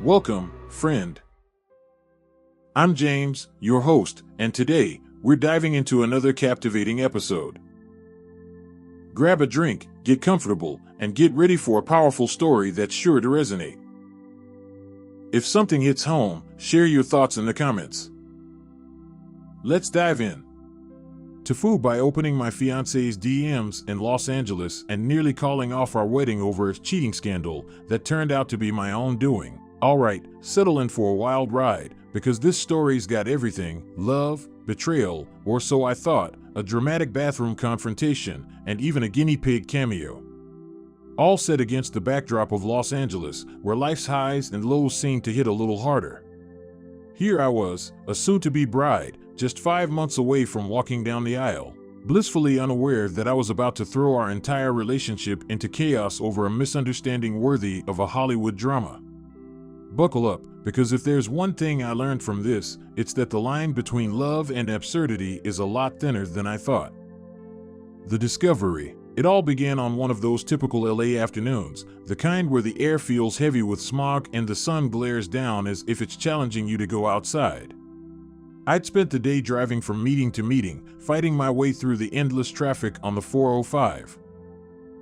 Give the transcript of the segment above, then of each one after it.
Welcome, friend. I'm James, your host, and today, we're diving into another captivating episode. Grab a drink, get comfortable, and get ready for a powerful story that's sure to resonate. If something hits home, share your thoughts in the comments. Let's dive in. To food by opening my fiancé's DMs in Los Angeles and nearly calling off our wedding over a cheating scandal that turned out to be my own doing. Alright, settle in for a wild ride, because this story's got everything: love, betrayal, or so I thought, a dramatic bathroom confrontation, and even a guinea pig cameo. All set against the backdrop of Los Angeles, where life's highs and lows seem to hit a little harder. Here I was, a soon-to-be bride, just 5 months away from walking down the aisle, blissfully unaware that I was about to throw our entire relationship into chaos over a misunderstanding worthy of a Hollywood drama. Buckle up, because if there's one thing I learned from this, it's that the line between love and absurdity is a lot thinner than I thought. The discovery. It all began on one of those typical LA afternoons, the kind where the air feels heavy with smog and the sun glares down as if it's challenging you to go outside. I'd spent the day driving from meeting to meeting, fighting my way through the endless traffic on the 405.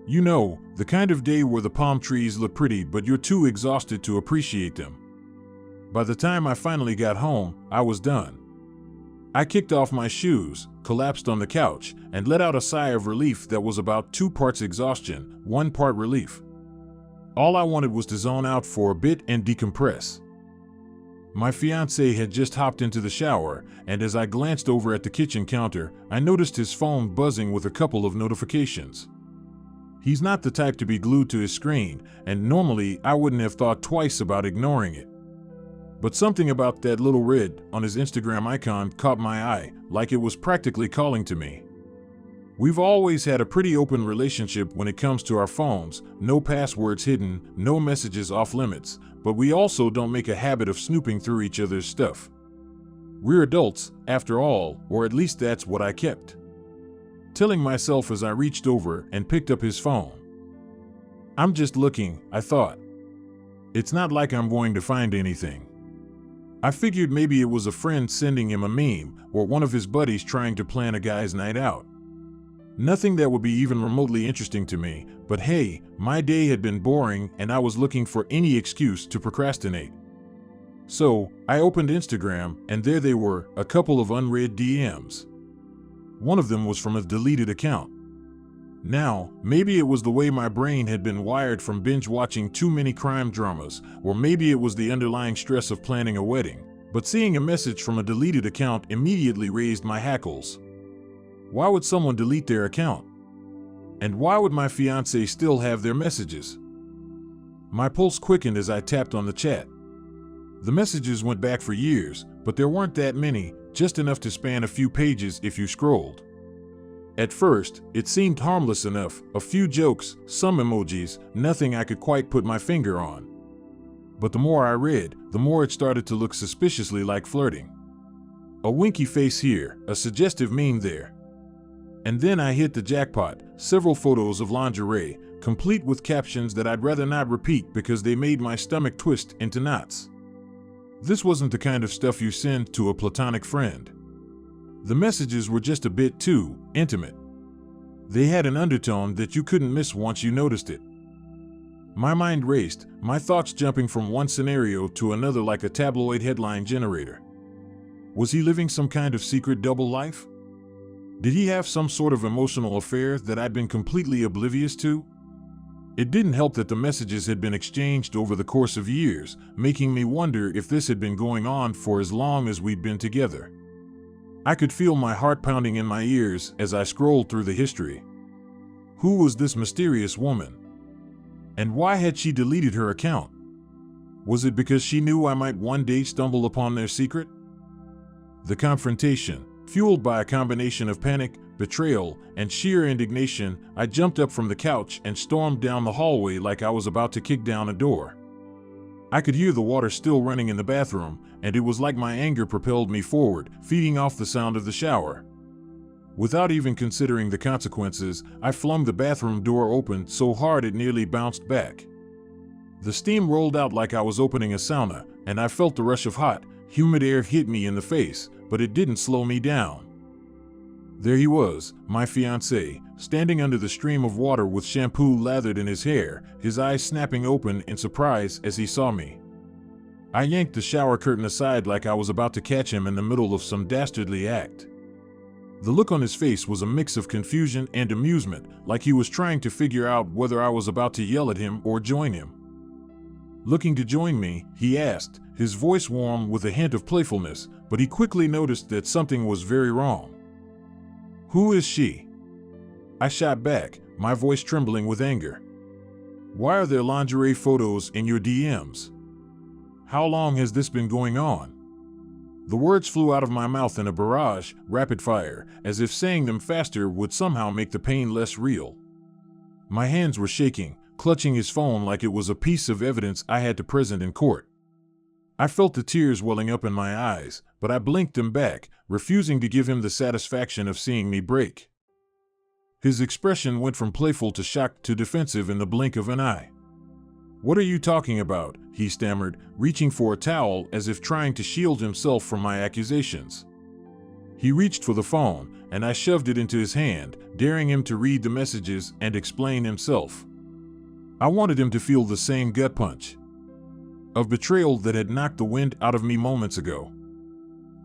You know, the kind of day where the palm trees look pretty but you're too exhausted to appreciate them. By the time I finally got home, I was done. I kicked off my shoes, collapsed on the couch, and let out a sigh of relief that was about 2 parts exhaustion, 1 part relief. All I wanted was to zone out for a bit and decompress. My fiancé had just hopped into the shower, and as I glanced over at the kitchen counter, I noticed his phone buzzing with a couple of notifications. He's not the type to be glued to his screen, and normally I wouldn't have thought twice about ignoring it. But something about that little red on his Instagram icon caught my eye, like it was practically calling to me. We've always had a pretty open relationship when it comes to our phones, no passwords hidden, no messages off limits, but we also don't make a habit of snooping through each other's stuff. We're adults, after all, or at least that's what I kept telling myself as I reached over and picked up his phone. I'm just looking, I thought. It's not like I'm going to find anything. I figured maybe it was a friend sending him a meme, or one of his buddies trying to plan a guy's night out. Nothing that would be even remotely interesting to me, but hey, my day had been boring and I was looking for any excuse to procrastinate. So, I opened Instagram, and there they were, a couple of unread DMs. One of them was from a deleted account. Now, maybe it was the way my brain had been wired from binge-watching too many crime dramas, or maybe it was the underlying stress of planning a wedding, but seeing a message from a deleted account immediately raised my hackles. Why would someone delete their account? And why would my fiancé still have their messages? My pulse quickened as I tapped on the chat. The messages went back for years, but there weren't that many, just enough to span a few pages if you scrolled. At first, it seemed harmless enough, a few jokes, some emojis, nothing I could quite put my finger on. But the more I read, the more it started to look suspiciously like flirting. A winky face here, a suggestive meme there. And then I hit the jackpot, several photos of lingerie, complete with captions that I'd rather not repeat because they made my stomach twist into knots. This wasn't the kind of stuff you send to a platonic friend. The messages were just a bit too intimate. They had an undertone that you couldn't miss once you noticed it. My mind raced, my thoughts jumping from one scenario to another like a tabloid headline generator. Was he living some kind of secret double life? Did he have some sort of emotional affair that I'd been completely oblivious to? It didn't help that the messages had been exchanged over the course of years, making me wonder if this had been going on for as long as we'd been together. I could feel my heart pounding in my ears as I scrolled through the history. Who was this mysterious woman? And why had she deleted her account? Was it because she knew I might one day stumble upon their secret? The confrontation, fueled by a combination of panic, betrayal, and sheer indignation, I jumped up from the couch and stormed down the hallway like I was about to kick down a door. I could hear the water still running in the bathroom, and it was like my anger propelled me forward, feeding off the sound of the shower. Without even considering the consequences, I flung the bathroom door open so hard it nearly bounced back. The steam rolled out like I was opening a sauna, and I felt the rush of hot, humid air hit me in the face, but it didn't slow me down. There he was, my fiancé, standing under the stream of water with shampoo lathered in his hair, his eyes snapping open in surprise as he saw me. I yanked the shower curtain aside like I was about to catch him in the middle of some dastardly act. The look on his face was a mix of confusion and amusement, like he was trying to figure out whether I was about to yell at him or join him. Looking to join me, he asked, his voice warm with a hint of playfulness, but he quickly noticed that something was very wrong. "Who is she?" I shot back, my voice trembling with anger. "Why are there lingerie photos in your DMs? How long has this been going on?" The words flew out of my mouth in a barrage, rapid fire, as if saying them faster would somehow make the pain less real. My hands were shaking, clutching his phone like it was a piece of evidence I had to present in court. I felt the tears welling up in my eyes, but I blinked them back, refusing to give him the satisfaction of seeing me break. His expression went from playful to shocked to defensive in the blink of an eye. "What are you talking about?" he stammered, reaching for a towel as if trying to shield himself from my accusations. He reached for the phone, and I shoved it into his hand, daring him to read the messages and explain himself. I wanted him to feel the same gut punch of betrayal that had knocked the wind out of me moments ago.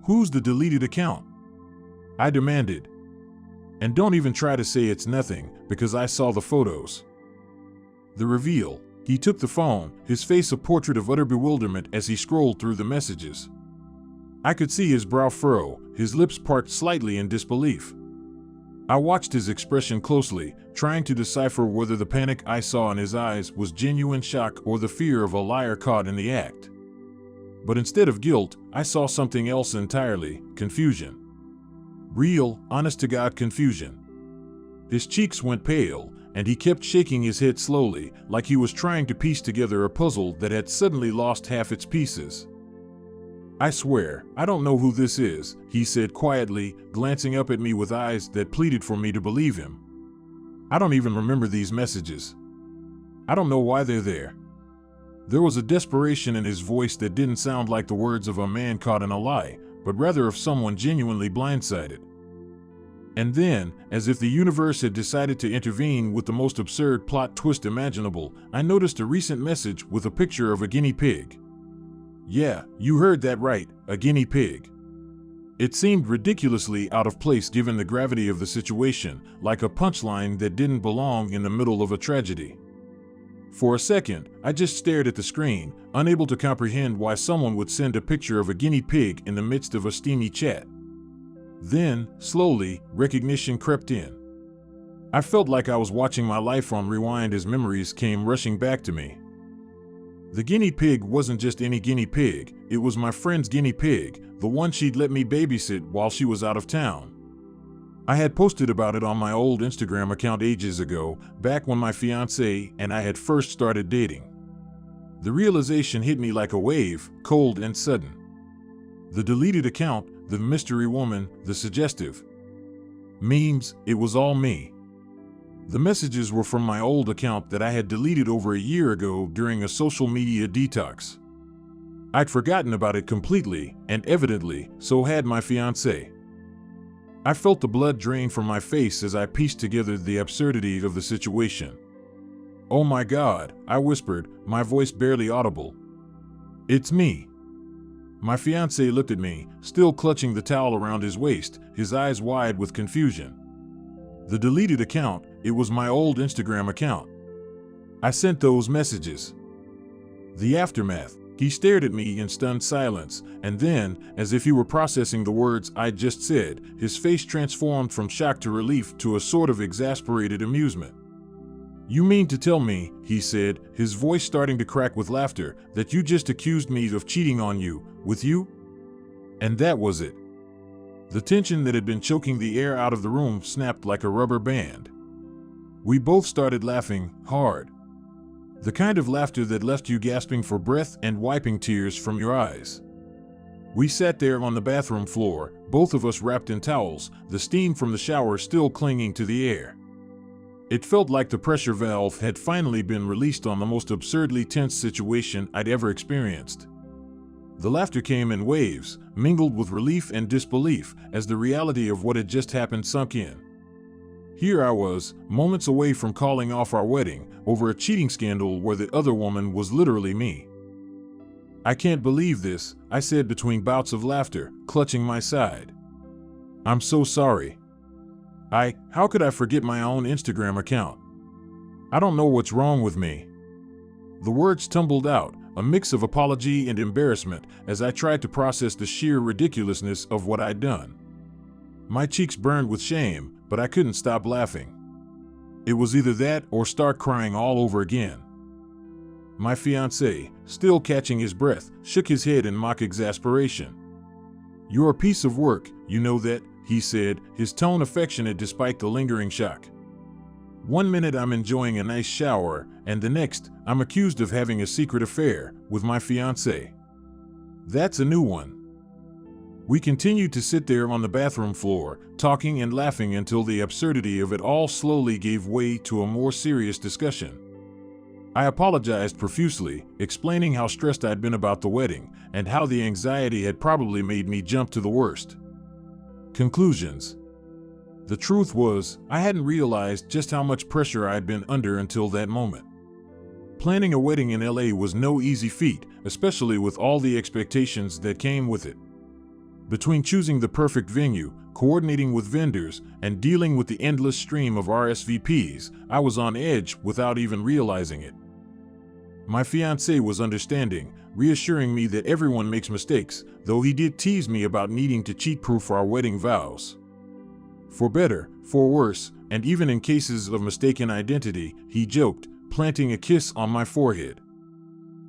"Who's the deleted account?" I demanded. "And don't even try to say it's nothing, because I saw the photos." The reveal. He took the phone, his face a portrait of utter bewilderment as he scrolled through the messages. I could see his brow furrow, his lips parted slightly in disbelief. I watched his expression closely, trying to decipher whether the panic I saw in his eyes was genuine shock or the fear of a liar caught in the act. But instead of guilt, I saw something else entirely: confusion. Real, honest-to-God confusion. His cheeks went pale, and he kept shaking his head slowly, like he was trying to piece together a puzzle that had suddenly lost half its pieces. "I swear, I don't know who this is," he said quietly, glancing up at me with eyes that pleaded for me to believe him. "I don't even remember these messages. I don't know why they're there." There was a desperation in his voice that didn't sound like the words of a man caught in a lie, but rather of someone genuinely blindsided. And then, as if the universe had decided to intervene with the most absurd plot twist imaginable, I noticed a recent message with a picture of a guinea pig. Yeah, you heard that right, a guinea pig. It seemed ridiculously out of place given the gravity of the situation, like a punchline that didn't belong in the middle of a tragedy. For a second, I just stared at the screen, unable to comprehend why someone would send a picture of a guinea pig in the midst of a steamy chat. Then, slowly, recognition crept in. I felt like I was watching my life on rewind as memories came rushing back to me. The guinea pig wasn't just any guinea pig, it was my friend's guinea pig, the one she'd let me babysit while she was out of town. I had posted about it on my old Instagram account ages ago, back when my fiancé and I had first started dating. The realization hit me like a wave, cold and sudden. The deleted account, the mystery woman, the suggestive memes, it was all me. The messages were from my old account that I had deleted over a year ago during a social media detox. I'd forgotten about it completely, and evidently, so had my fiancé. I felt the blood drain from my face as I pieced together the absurdity of the situation. "Oh my God," I whispered, my voice barely audible. "It's me." My fiancé looked at me, still clutching the towel around his waist, his eyes wide with confusion. The deleted account, it was my old Instagram account. I sent those messages. The aftermath. He stared at me in stunned silence, and then, as if he were processing the words I'd just said, his face transformed from shock to relief to a sort of exasperated amusement. "You mean to tell me," he said, his voice starting to crack with laughter, "that you just accused me of cheating on you, with you?" And that was it. The tension that had been choking the air out of the room snapped like a rubber band. We both started laughing, hard. The kind of laughter that left you gasping for breath and wiping tears from your eyes. We sat there on the bathroom floor, both of us wrapped in towels, the steam from the shower still clinging to the air. It felt like the pressure valve had finally been released on the most absurdly tense situation I'd ever experienced. The laughter came in waves, mingled with relief and disbelief as the reality of what had just happened sunk in. Here I was, moments away from calling off our wedding over a cheating scandal where the other woman was literally me. "I can't believe this," I said between bouts of laughter, clutching my side. "I'm so sorry. How could I forget my own Instagram account? I don't know what's wrong with me." The words tumbled out, a mix of apology and embarrassment, as I tried to process the sheer ridiculousness of what I'd done. My cheeks burned with shame, but I couldn't stop laughing. It was either that or start crying all over again. My fiancé, still catching his breath, shook his head in mock exasperation. "You're a piece of work, you know that," he said, his tone affectionate despite the lingering shock. One minute I'm enjoying a nice shower, and the next, I'm accused of having a secret affair with my fiancé. That's a new one. We continued to sit there on the bathroom floor, talking and laughing until the absurdity of it all slowly gave way to a more serious discussion. I apologized profusely, explaining how stressed I'd been about the wedding, and how the anxiety had probably made me jump to the worst. Conclusions. The truth was, I hadn't realized just how much pressure I'd been under until that moment. Planning a wedding in LA was no easy feat, especially with all the expectations that came with it. Between choosing the perfect venue, coordinating with vendors, and dealing with the endless stream of RSVPs, I was on edge without even realizing it. My fiancé was understanding, reassuring me that everyone makes mistakes, though he did tease me about needing to cheat-proof our wedding vows. For better, for worse, and even in cases of mistaken identity, he joked, planting a kiss on my forehead.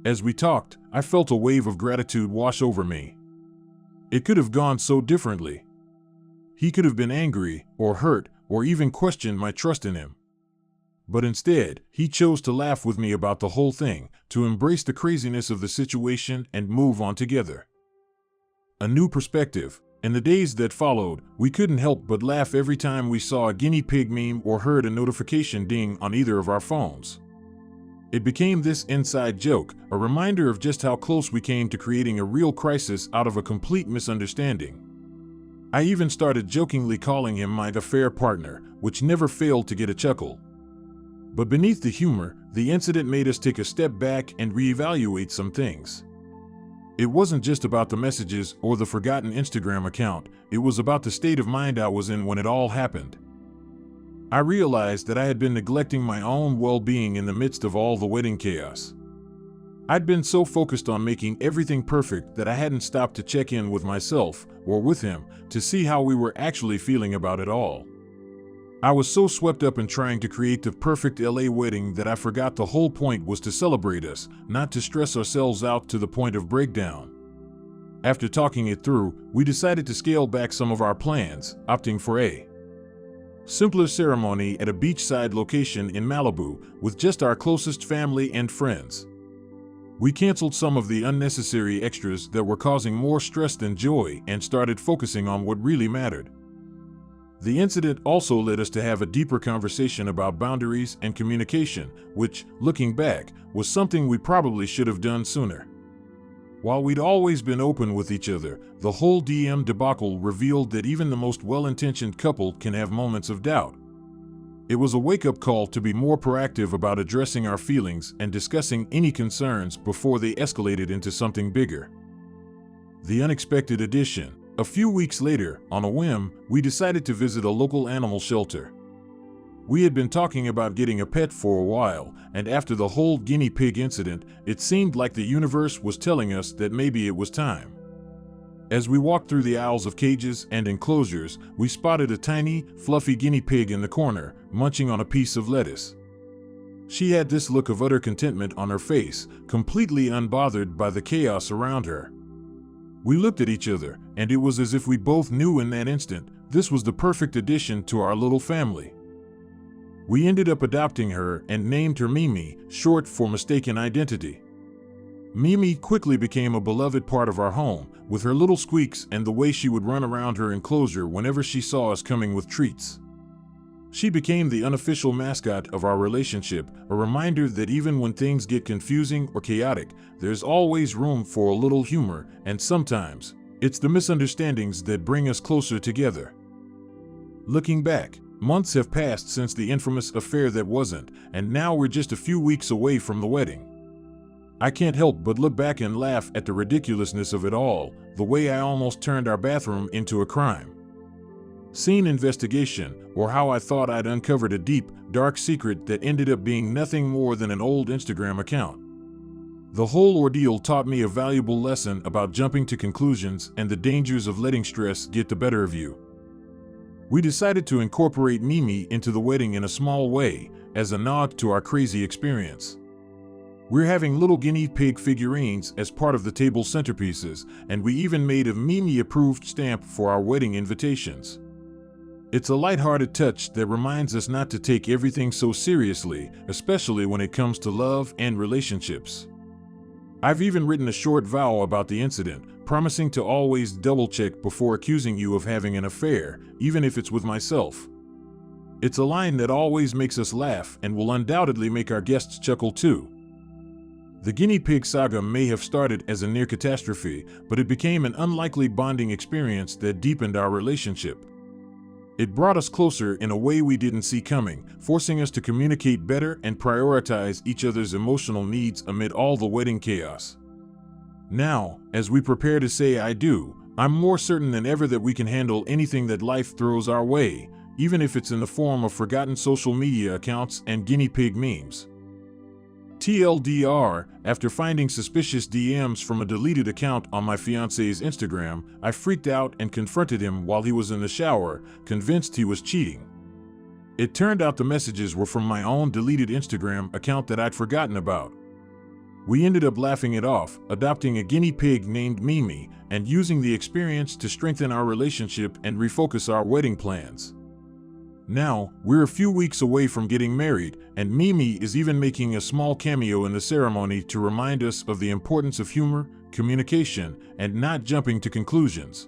As we talked, I felt a wave of gratitude wash over me. It could have gone so differently. He could have been angry, or hurt, or even questioned my trust in him. But instead, he chose to laugh with me about the whole thing, to embrace the craziness of the situation and move on together. A new perspective. In the days that followed, we couldn't help but laugh every time we saw a guinea pig meme or heard a notification ding on either of our phones. It became this inside joke, a reminder of just how close we came to creating a real crisis out of a complete misunderstanding. I even started jokingly calling him my affair partner, which never failed to get a chuckle. But beneath the humor, the incident made us take a step back and reevaluate some things. It wasn't just about the messages or the forgotten Instagram account, it was about the state of mind I was in when it all happened. I realized that I had been neglecting my own well-being in the midst of all the wedding chaos. I'd been so focused on making everything perfect that I hadn't stopped to check in with myself, or with him, to see how we were actually feeling about it all. I was so swept up in trying to create the perfect LA wedding that I forgot the whole point was to celebrate us, not to stress ourselves out to the point of breakdown. After talking it through, we decided to scale back some of our plans, opting for a simpler ceremony at a beachside location in Malibu, with just our closest family and friends. We canceled some of the unnecessary extras that were causing more stress than joy and started focusing on what really mattered. The incident also led us to have a deeper conversation about boundaries and communication, which, looking back, was something we probably should have done sooner. While we'd always been open with each other, the whole DM debacle revealed that even the most well-intentioned couple can have moments of doubt. It was a wake-up call to be more proactive about addressing our feelings and discussing any concerns before they escalated into something bigger. The unexpected addition. A few weeks later, on a whim, we decided to visit a local animal shelter. We had been talking about getting a pet for a while, and after the whole guinea pig incident, it seemed like the universe was telling us that maybe it was time. As we walked through the aisles of cages and enclosures, we spotted a tiny, fluffy guinea pig in the corner, munching on a piece of lettuce. She had this look of utter contentment on her face, completely unbothered by the chaos around her. We looked at each other, and it was as if we both knew in that instant this was the perfect addition to our little family. We ended up adopting her and named her Mimi, short for mistaken identity. Mimi quickly became a beloved part of our home, with her little squeaks and the way she would run around her enclosure whenever she saw us coming with treats. She became the unofficial mascot of our relationship, a reminder that even when things get confusing or chaotic, there's always room for a little humor, and sometimes, it's the misunderstandings that bring us closer together. Looking back, months have passed since the infamous affair that wasn't, and now we're just a few weeks away from the wedding. I can't help but look back and laugh at the ridiculousness of it all, the way I almost turned our bathroom into a crime scene investigation, or how I thought I'd uncovered a deep, dark secret that ended up being nothing more than an old Instagram account. The whole ordeal taught me a valuable lesson about jumping to conclusions and the dangers of letting stress get the better of you. We decided to incorporate Mimi into the wedding in a small way, as a nod to our crazy experience. We're having little guinea pig figurines as part of the table centerpieces, and we even made a Mimi-approved stamp for our wedding invitations. It's a lighthearted touch that reminds us not to take everything so seriously, especially when it comes to love and relationships. I've even written a short vow about the incident, promising to always double-check before accusing you of having an affair, even if it's with myself. It's a line that always makes us laugh and will undoubtedly make our guests chuckle too. The guinea pig saga may have started as a near catastrophe, but it became an unlikely bonding experience that deepened our relationship. It brought us closer in a way we didn't see coming, forcing us to communicate better and prioritize each other's emotional needs amid all the wedding chaos. Now, as we prepare to say I do, I'm more certain than ever that we can handle anything that life throws our way, even if it's in the form of forgotten social media accounts and guinea pig memes. TLDR, after finding suspicious DMs from a deleted account on my fiancé's Instagram, I freaked out and confronted him while he was in the shower, convinced he was cheating. It turned out the messages were from my own deleted Instagram account that I'd forgotten about. We ended up laughing it off, adopting a guinea pig named Mimi, and using the experience to strengthen our relationship and refocus our wedding plans. Now, we're a few weeks away from getting married, and Mimi is even making a small cameo in the ceremony to remind us of the importance of humor, communication, and not jumping to conclusions.